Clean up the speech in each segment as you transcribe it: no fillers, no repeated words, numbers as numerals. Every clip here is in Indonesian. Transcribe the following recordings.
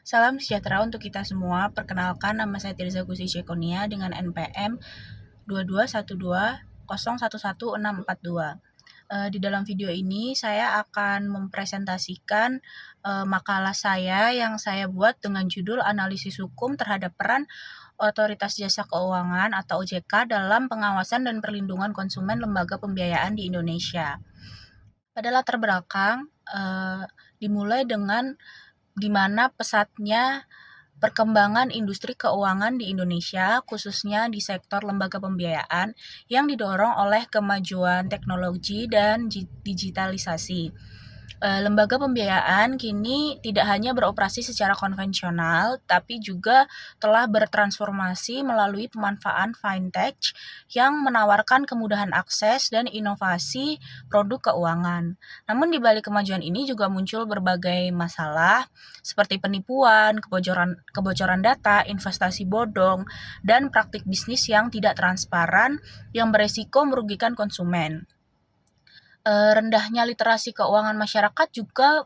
Salam sejahtera untuk kita semua. Perkenalkan, nama saya Tirza Gusi Cekonia dengan NPM 2212011642. Di dalam video ini saya akan mempresentasikan makalah saya yang saya buat dengan judul Analisis Hukum terhadap Peran Otoritas Jasa Keuangan atau OJK dalam pengawasan dan perlindungan konsumen lembaga pembiayaan di Indonesia. Pada latar belakang, dimulai dengan di mana pesatnya perkembangan industri keuangan di Indonesia, khususnya di sektor lembaga pembiayaan yang didorong oleh kemajuan teknologi dan digitalisasi. Lembaga pembiayaan kini tidak hanya beroperasi secara konvensional, tapi juga telah bertransformasi melalui pemanfaatan fintech yang menawarkan kemudahan akses dan inovasi produk keuangan. Namun di balik kemajuan ini juga muncul berbagai masalah seperti penipuan, kebocoran data, investasi bodong, dan praktik bisnis yang tidak transparan yang beresiko merugikan konsumen. Rendahnya literasi keuangan masyarakat juga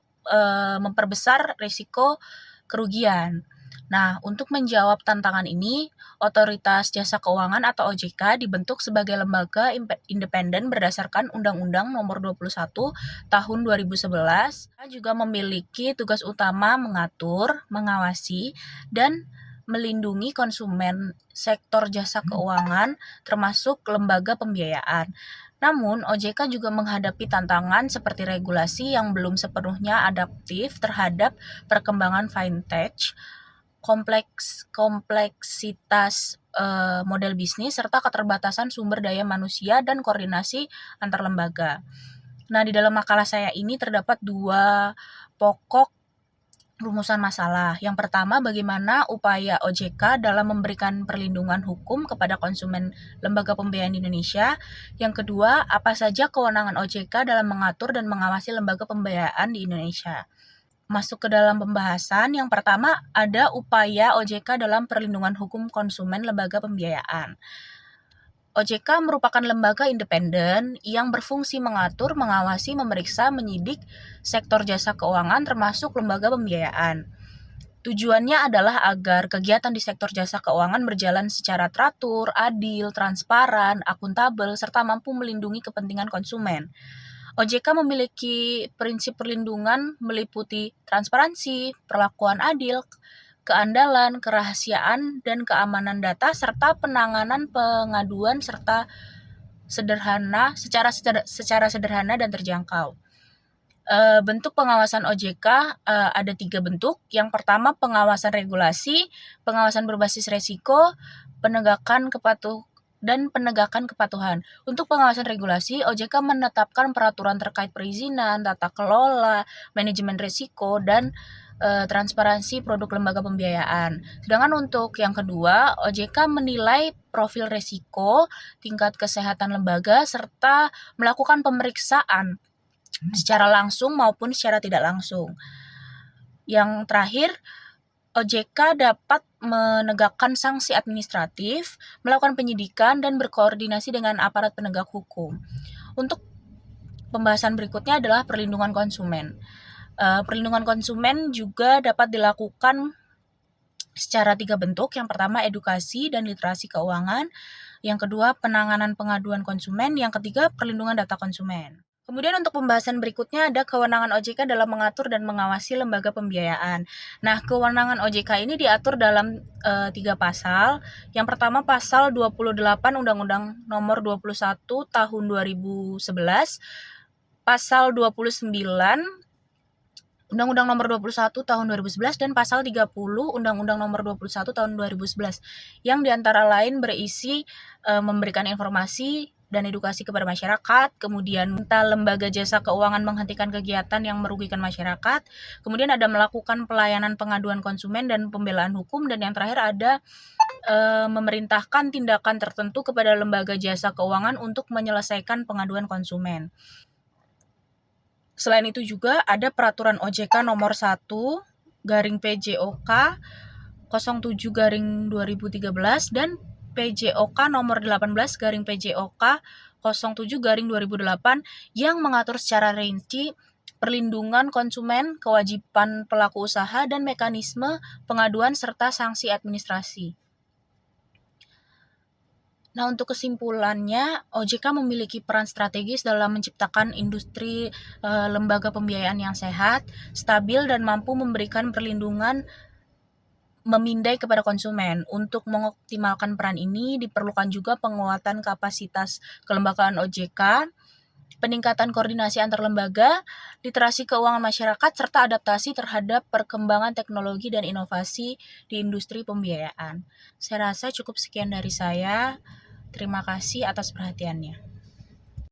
memperbesar risiko kerugian. Nah, untuk menjawab tantangan ini, Otoritas Jasa Keuangan atau OJK dibentuk sebagai lembaga independen berdasarkan Undang-Undang Nomor 21 Tahun 2011. Juga memiliki tugas utama mengatur, mengawasi, dan melindungi konsumen sektor jasa keuangan termasuk lembaga pembiayaan. Namun, OJK juga menghadapi tantangan seperti regulasi yang belum sepenuhnya adaptif terhadap perkembangan fintech, kompleksitas model bisnis, serta keterbatasan sumber daya manusia dan koordinasi antar lembaga. Nah, di dalam makalah saya ini terdapat dua pokok rumusan masalah. Yang pertama, bagaimana upaya OJK dalam memberikan perlindungan hukum kepada konsumen lembaga pembiayaan di Indonesia. Yang kedua, apa saja kewenangan OJK dalam mengatur dan mengawasi lembaga pembiayaan di Indonesia. Masuk ke dalam pembahasan, yang pertama ada upaya OJK dalam perlindungan hukum konsumen lembaga pembiayaan. OJK merupakan lembaga independen yang berfungsi mengatur, mengawasi, memeriksa, menyidik sektor jasa keuangan termasuk lembaga pembiayaan. Tujuannya adalah agar kegiatan di sektor jasa keuangan berjalan secara teratur, adil, transparan, akuntabel, serta mampu melindungi kepentingan konsumen. OJK memiliki prinsip perlindungan meliputi transparansi, perlakuan adil, keandalan, kerahasiaan, dan keamanan data, serta penanganan pengaduan secara sederhana dan terjangkau. Bentuk pengawasan OJK ada 3 bentuk. Yang pertama, pengawasan regulasi, pengawasan berbasis resiko, penegakan kepatuhan. Untuk pengawasan regulasi, OJK menetapkan peraturan terkait perizinan, tata kelola, manajemen risiko, dan transparansi produk lembaga pembiayaan. Sedangkan untuk yang kedua, OJK menilai profil risiko, tingkat kesehatan lembaga, serta melakukan pemeriksaan secara langsung maupun secara tidak langsung. Yang terakhir, OJK dapat menegakkan sanksi administratif, melakukan penyidikan, dan berkoordinasi dengan aparat penegak hukum. Untuk pembahasan berikutnya adalah perlindungan konsumen. Perlindungan konsumen juga dapat dilakukan secara 3 bentuk. Yang pertama, edukasi dan literasi keuangan. Yang kedua, penanganan pengaduan konsumen. Yang ketiga, perlindungan data konsumen. Kemudian untuk pembahasan berikutnya ada kewenangan OJK dalam mengatur dan mengawasi lembaga pembiayaan. Nah, kewenangan OJK ini diatur dalam 3 pasal. Yang pertama, pasal 28 Undang-Undang Nomor 21 Tahun 2011, pasal 29 Undang-Undang Nomor 21 Tahun 2011, dan pasal 30 Undang-Undang Nomor 21 Tahun 2011 yang diantara lain berisi memberikan informasi dan edukasi kepada masyarakat, kemudian minta lembaga jasa keuangan menghentikan kegiatan yang merugikan masyarakat, kemudian ada melakukan pelayanan pengaduan konsumen dan pembelaan hukum, dan yang terakhir ada memerintahkan tindakan tertentu kepada lembaga jasa keuangan untuk menyelesaikan pengaduan konsumen. Selain itu juga ada peraturan OJK nomor 1 garing PJOK 07 garing 2013 dan PJOK nomor 18 garing PJOK 07 garing 2008 yang mengatur secara rinci perlindungan konsumen, kewajiban pelaku usaha, dan mekanisme pengaduan serta sanksi administrasi. Nah, untuk kesimpulannya, OJK memiliki peran strategis dalam menciptakan industri lembaga pembiayaan yang sehat, stabil, dan mampu memberikan perlindungan memindai kepada konsumen. Untuk mengoptimalkan peran ini, diperlukan juga penguatan kapasitas kelembagaan OJK, peningkatan koordinasi antar lembaga, literasi keuangan masyarakat, serta adaptasi terhadap perkembangan teknologi dan inovasi di industri pembiayaan. Saya rasa cukup sekian dari saya. Terima kasih atas perhatiannya.